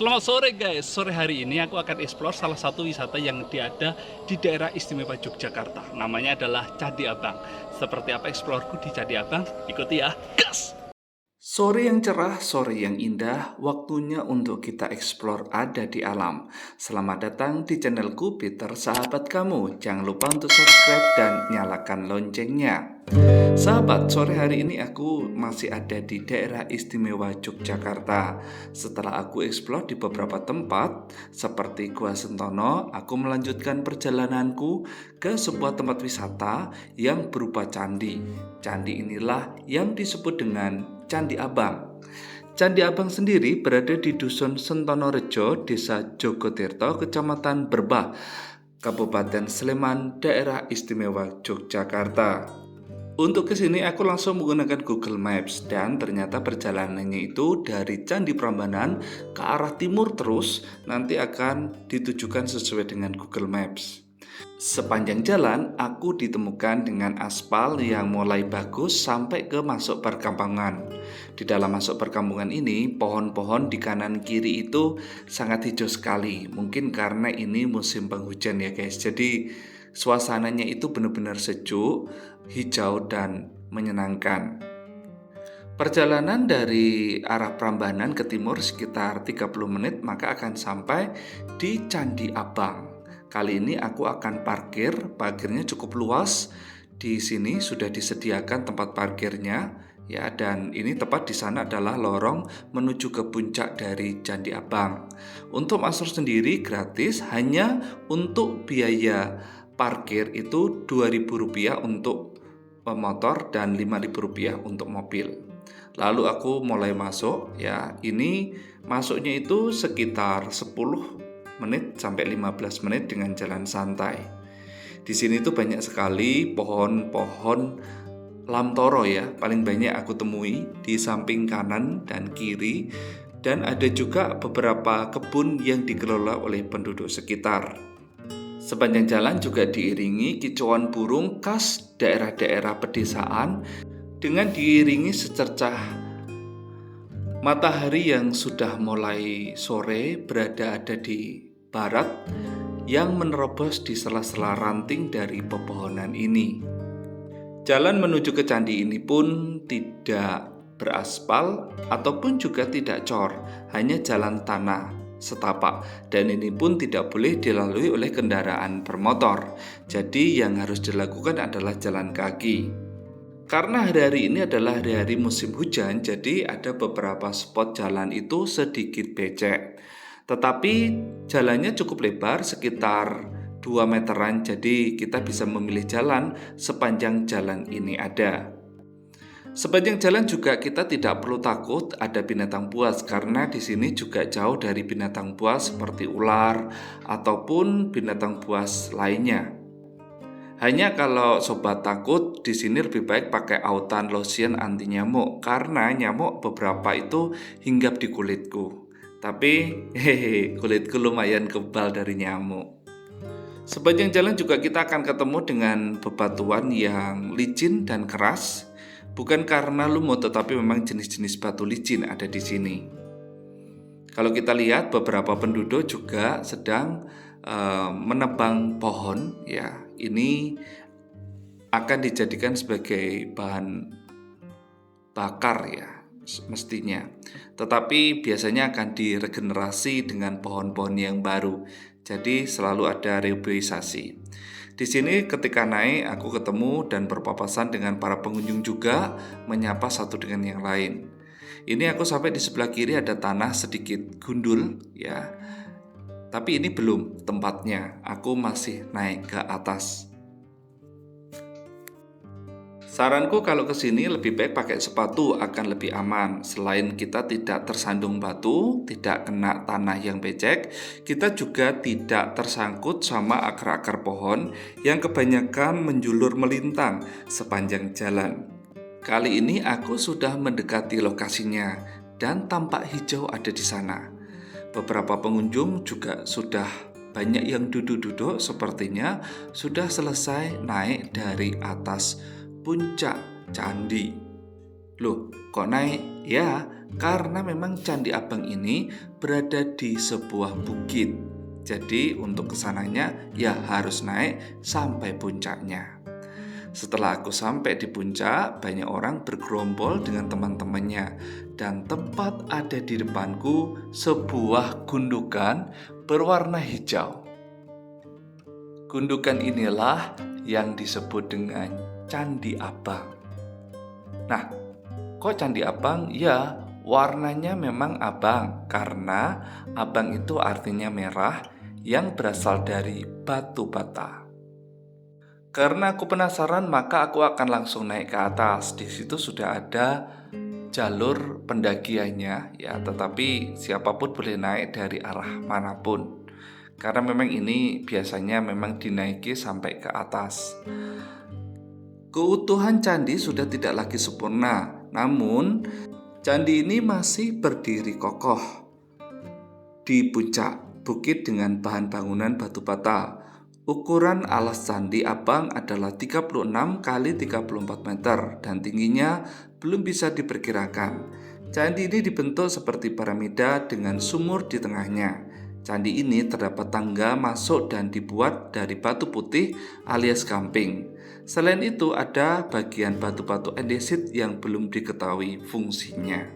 Selamat sore guys, sore hari ini aku akan explore salah satu wisata yang ada di daerah istimewa Yogyakarta. Namanya adalah Candi Abang. Seperti apa eksplorku di Candi Abang? Ikuti ya, gas! Sore yang cerah, sore yang indah, waktunya untuk kita eksplor ada di alam. Selamat datang di channelku Peter Sahabat Kamu. Jangan lupa untuk subscribe dan nyalakan loncengnya. Sahabat, sore hari ini aku masih ada di daerah istimewa Yogyakarta. Setelah aku eksplor di beberapa tempat seperti Gua Sentono, aku melanjutkan perjalananku ke sebuah tempat wisata yang berupa candi. Candi inilah yang disebut dengan Candi Abang. Candi Abang sendiri berada di Dusun Sentonorejo, Desa Jogotirto, Kecamatan Berbah, Kabupaten Sleman, Daerah Istimewa Yogyakarta. Untuk kesini aku langsung menggunakan Google Maps dan ternyata perjalanannya itu dari Candi Prambanan ke arah timur terus nanti akan ditujukan sesuai dengan Google Maps. Sepanjang jalan aku ditemukan dengan aspal yang mulai bagus sampai ke masuk perkampungan. Di dalam masuk perkampungan ini pohon-pohon di kanan kiri itu sangat hijau sekali. Mungkin karena ini musim penghujan ya guys. Jadi suasananya itu benar-benar sejuk, hijau dan menyenangkan. Perjalanan dari arah Prambanan ke timur sekitar 30 menit maka akan sampai di Candi Abang. Kali ini aku akan parkirnya cukup luas. Di sini sudah disediakan tempat parkirnya ya, dan ini tepat di sana adalah lorong menuju ke puncak dari Candi Abang. Untuk masuk sendiri gratis, hanya untuk biaya parkir itu Rp2.000 untuk motor dan Rp5.000 untuk mobil. Lalu aku mulai masuk ya. Ini masuknya itu sekitar 10 menit sampai 15 menit dengan jalan santai. Di sini tuh banyak sekali pohon-pohon lamtoro ya, paling banyak aku temui di samping kanan dan kiri, dan ada juga beberapa kebun yang dikelola oleh penduduk sekitar. Sepanjang jalan juga diiringi kicauan burung khas daerah-daerah pedesaan dengan diiringi secercah matahari yang sudah mulai sore berada di barat yang menerobos di sela-sela ranting dari pepohonan ini. Jalan menuju ke candi ini pun tidak beraspal ataupun juga tidak cor, hanya jalan tanah setapak, dan ini pun tidak boleh dilalui oleh kendaraan bermotor. Jadi yang harus dilakukan adalah jalan kaki. Karena hari-hari ini adalah hari-hari musim hujan, jadi ada beberapa spot jalan itu sedikit becek. Tetapi jalannya cukup lebar, sekitar 2 meteran, jadi kita bisa memilih jalan sepanjang jalan ini ada. Sepanjang jalan juga kita tidak perlu takut ada binatang buas, karena di sini juga jauh dari binatang buas seperti ular ataupun binatang buas lainnya. Hanya kalau sobat takut, di sini lebih baik pakai autan lotion anti nyamuk, karena nyamuk beberapa itu hinggap di kulitku. Tapi kulitku lumayan kebal dari nyamuk. Sepanjang jalan juga kita akan ketemu dengan bebatuan yang licin dan keras. Bukan karena lumut, tetapi memang jenis-jenis batu licin ada di sini. Kalau kita lihat beberapa penduduk juga sedang menebang pohon ya. Ini akan dijadikan sebagai bahan bakar ya mestinya. Tetapi biasanya akan diregenerasi dengan pohon-pohon yang baru. Jadi selalu ada reboisasi. Di sini ketika naik aku ketemu dan berpapasan dengan para pengunjung juga, menyapa satu dengan yang lain. Ini aku sampai di sebelah kiri ada tanah sedikit gundul ya. Tapi ini belum tempatnya. Aku masih naik ke atas. Saranku kalau ke sini lebih baik pakai sepatu, akan lebih aman. Selain kita tidak tersandung batu, tidak kena tanah yang becek, kita juga tidak tersangkut sama akar-akar pohon yang kebanyakan menjulur melintang sepanjang jalan. Kali ini aku sudah mendekati lokasinya dan tampak hijau ada di sana. Beberapa pengunjung juga sudah banyak yang duduk-duduk, sepertinya sudah selesai naik dari atas puncak candi. Loh, kok naik? Ya, karena memang Candi Abang ini berada di sebuah bukit. Jadi untuk kesananya ya harus naik sampai puncaknya. Setelah aku sampai di puncak, banyak orang bergerombol dengan teman-temannya. Dan tepat ada di depanku sebuah gundukan berwarna hijau. Gundukan inilah yang disebut dengan Candi Abang. Nah, kok Candi Abang? Ya, warnanya memang abang karena abang itu artinya merah yang berasal dari batu bata. Karena aku penasaran, maka aku akan langsung naik ke atas. Di situ sudah ada jalur pendakiannya, ya, tetapi siapapun boleh naik dari arah manapun. Karena memang ini biasanya memang dinaiki sampai ke atas. Keutuhan candi sudah tidak lagi sempurna, namun candi ini masih berdiri kokoh di puncak bukit dengan bahan bangunan batu bata. Ukuran alas Candi Abang adalah 36 kali 34 meter dan tingginya belum bisa diperkirakan. Candi ini dibentuk seperti piramida dengan sumur di tengahnya. Candi ini terdapat tangga masuk dan dibuat dari batu putih alias gamping. Selain itu ada bagian batu-batu andesit yang belum diketahui fungsinya.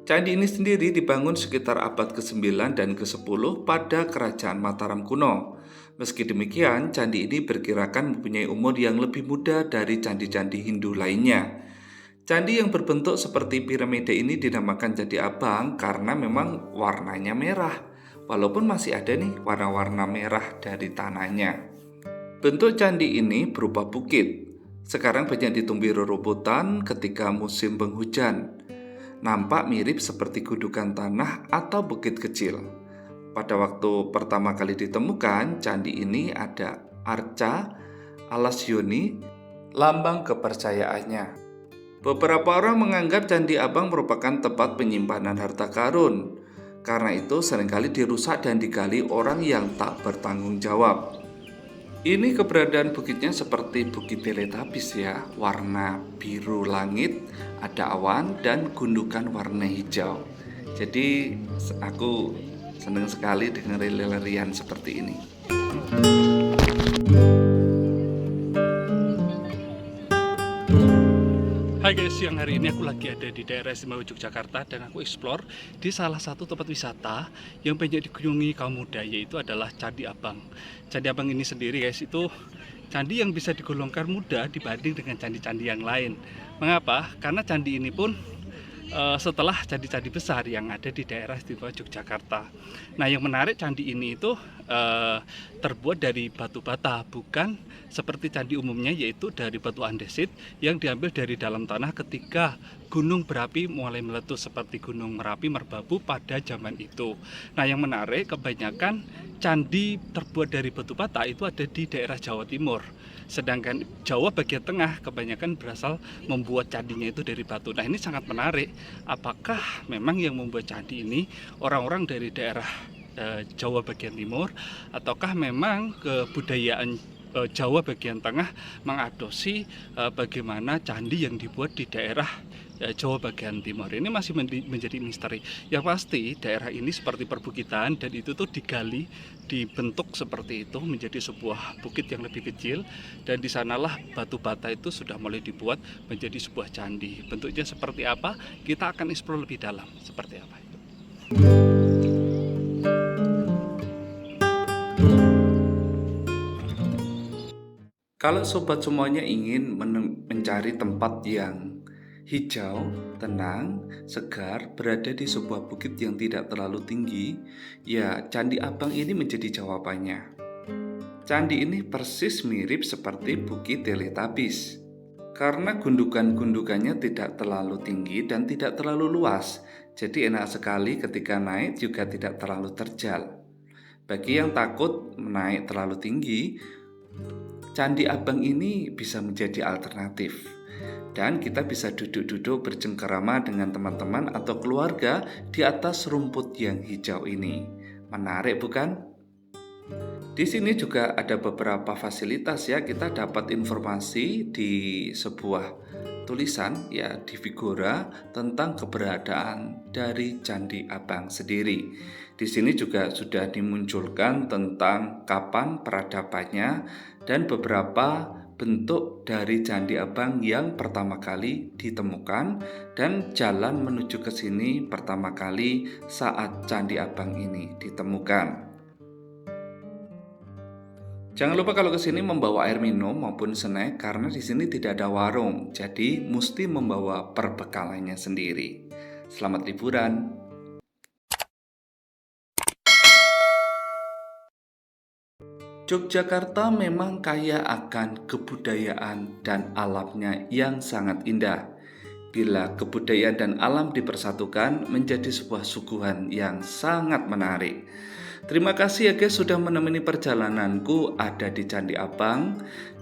Candi ini sendiri dibangun sekitar abad ke-9 dan ke-10 pada Kerajaan Mataram kuno. Meski demikian, candi ini perkirakan mempunyai umur yang lebih muda dari candi-candi Hindu lainnya. Candi yang berbentuk seperti piramida ini dinamakan Candi Abang karena memang warnanya merah. Walaupun masih ada nih warna-warna merah dari tanahnya. Bentuk candi ini berupa bukit. Sekarang banyak ditumbuhi rerumputan ketika musim penghujan. Nampak mirip seperti gundukan tanah atau bukit kecil. Pada waktu pertama kali ditemukan, candi ini ada arca alas yoni, lambang kepercayaannya. Beberapa orang menganggap Candi Abang merupakan tempat penyimpanan harta karun. Karena itu seringkali dirusak dan digali orang yang tak bertanggung jawab. Ini keberadaan bukitnya seperti Bukit Teletabis ya, warna biru langit, ada awan dan gundukan warna hijau. Jadi aku senang sekali dengan lari-larian seperti ini. Hai guys, siang hari ini aku lagi ada di daerah istimewa Yogyakarta dan aku explore di salah satu tempat wisata yang banyak dikunjungi kaum muda, yaitu adalah Candi Abang. Candi Abang ini sendiri guys, itu candi yang bisa digolongkan muda dibanding dengan candi-candi yang lain. Mengapa? Karena candi ini pun setelah candi-candi besar yang ada di daerah istimewa Yogyakarta. Nah, yang menarik candi ini itu terbuat dari batu bata, bukan seperti candi umumnya yaitu dari batu andesit yang diambil dari dalam tanah ketika gunung berapi mulai meletus seperti Gunung Merapi, Merbabu pada zaman itu. Nah, yang menarik kebanyakan candi terbuat dari batu bata itu ada di daerah Jawa Timur. Sedangkan Jawa bagian tengah kebanyakan berasal membuat candinya itu dari batu. Nah, ini sangat menarik. Apakah memang yang membuat candi ini orang-orang dari daerah Jawa bagian timur, ataukah memang kebudayaan Jawa bagian tengah mengadopsi bagaimana candi yang dibuat di daerah Jawa bagian timur? Ini masih menjadi misteri. Yang pasti daerah ini seperti perbukitan dan itu tuh digali, dibentuk seperti itu menjadi sebuah bukit yang lebih kecil, dan di sanalah batu bata itu sudah mulai dibuat menjadi sebuah candi. Bentuknya seperti apa? Kita akan explore lebih dalam seperti apa itu. Kalau sobat semuanya ingin mencari tempat yang hijau, tenang, segar, berada di sebuah bukit yang tidak terlalu tinggi, ya Candi Abang ini menjadi jawabannya. Candi ini persis mirip seperti Bukit Teletabis. Karena gundukan-gundukannya tidak terlalu tinggi dan tidak terlalu luas, jadi enak sekali ketika naik juga tidak terlalu terjal. Bagi yang takut naik terlalu tinggi, Candi Abang ini bisa menjadi alternatif. Dan kita bisa duduk-duduk bercengkerama dengan teman-teman atau keluarga di atas rumput yang hijau ini. Menarik bukan? Di sini juga ada beberapa fasilitas ya. Kita dapat informasi di sebuah tulisan ya di Figura tentang keberadaan dari Candi Abang sendiri. Di sini juga sudah dimunculkan tentang kapan peradabannya dan beberapa bentuk dari Candi Abang yang pertama kali ditemukan dan jalan menuju ke sini pertama kali saat Candi Abang ini ditemukan. Jangan lupa kalau ke sini membawa air minum maupun snack karena di sini tidak ada warung, jadi mesti membawa perbekalannya sendiri. Selamat liburan. Yogyakarta memang kaya akan kebudayaan dan alamnya yang sangat indah. Bila kebudayaan dan alam dipersatukan menjadi sebuah suguhan yang sangat menarik. Terima kasih ya guys sudah menemani perjalananku ada di Candi Abang.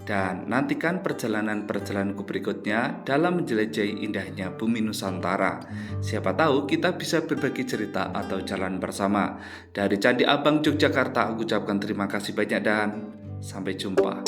Dan nantikan perjalanan-perjalananku berikutnya dalam menjelajahi indahnya bumi Nusantara. Siapa tahu kita bisa berbagi cerita atau jalan bersama. Dari Candi Abang Yogyakarta aku ucapkan terima kasih banyak dan sampai jumpa.